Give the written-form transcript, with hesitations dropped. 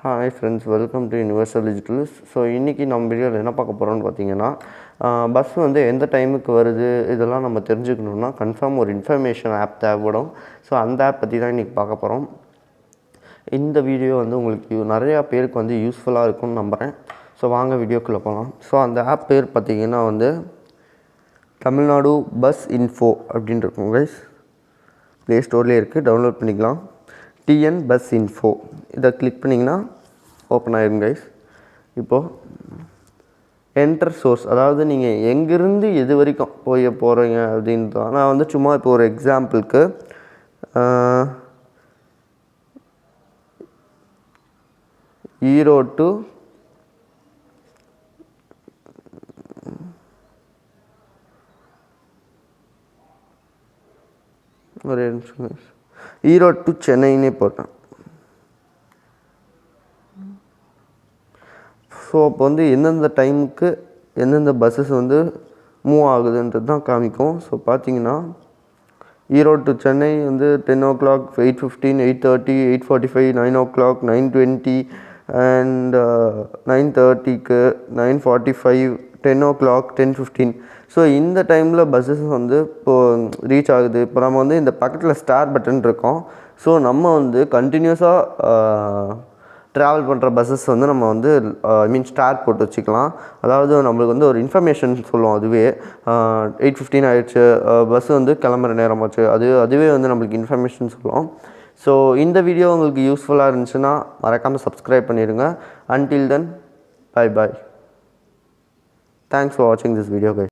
Hi friends, welcome to universal digitals. So இன்றைக்கி நம்ம வீடியோவில் என்ன பார்க்க போகிறோம்னு பார்த்தீங்கன்னா, பஸ் வந்து எந்த டைமுக்கு வருது இதெல்லாம் நம்ம தெரிஞ்சுக்கணுன்னா கன்ஃபார்ம் ஒரு இன்ஃபர்மேஷன் ஆப் தேவைப்படும். ஸோ அந்த ஆப் பற்றி தான் இன்றைக்கி பார்க்க போகிறோம். இந்த வீடியோ வந்து உங்களுக்கு நிறையா பேருக்கு வந்து யூஸ்ஃபுல்லாக இருக்கும்னு நம்புகிறேன். ஸோ வாங்க வீடியோக்குள்ளே போகலாம். ஸோ அந்த ஆப் பேர் பார்த்திங்கன்னா வந்து தமிழ்நாடு பஸ் இன்ஃபோ அப்படின்னு இருக்கும் கைஸ். ப்ளே ஸ்டோர்லேயே இருக்குது, டவுன்லோட் பண்ணிக்கலாம். டிஎன் பஸ் இன்ஃபோ இதை கிளிக் பண்ணிங்கன்னா ஓப்பன் ஆகிடும் கைஸ். இப்போது என்டர் சோர்ஸ், அதாவது நீங்கள் எங்கேருந்து எது வரைக்கும் போகிறீங்க அப்படின்ட்டு. நான் வந்து சும்மா இப்போ ஒரு எக்ஸாம்பிளுக்கு ஈரோடு டு ஒரு நிமிஷம், ஈரோடு டு சென்னைன்னே போட்டேன். ஸோ அப்போ வந்து எந்தெந்த டைமுக்கு எந்தெந்த பஸ்ஸஸ் வந்து மூவ் ஆகுதுன்றது தான் காமிக்கும். ஸோ பார்த்தீங்கன்னா ஈரோடு டு சென்னை வந்து 10 o'clock, 8:15, 8:30, 8:45, 9 o'clock, 9:20 and 9:30க்கு 9:45, 10 o'clock, 10:15. So இந்த டைமில் பஸ்ஸஸ் வந்து இப்போது ரீச் ஆகுது. இப்போ நம்ம வந்து இந்த பக்கத்தில் ஸ்டார் பட்டன் இருக்கோம். ஸோ நம்ம வந்து கண்டினியூஸாக ட்ராவல் பண்ணுற பஸ்ஸஸ் வந்து நம்ம வந்து ஸ்டார் போட்டு வச்சுக்கலாம். அதாவது நம்மளுக்கு வந்து ஒரு இன்ஃபர்மேஷன் சொல்லுவோம். அதுவே 8:15 ஆகிடுச்சு, பஸ் வந்து கிளம்புற நேரமாச்சு, அதுவே வந்து நம்மளுக்கு இன்ஃபர்மேஷன் சொல்லுவோம். ஸோ இந்த வீடியோ உங்களுக்கு யூஸ்ஃபுல்லாக இருந்துச்சுன்னா மறக்காமல் சப்ஸ்கிரைப் பண்ணிடுங்க. Until then, bye bye. Thanks for watching this video guys.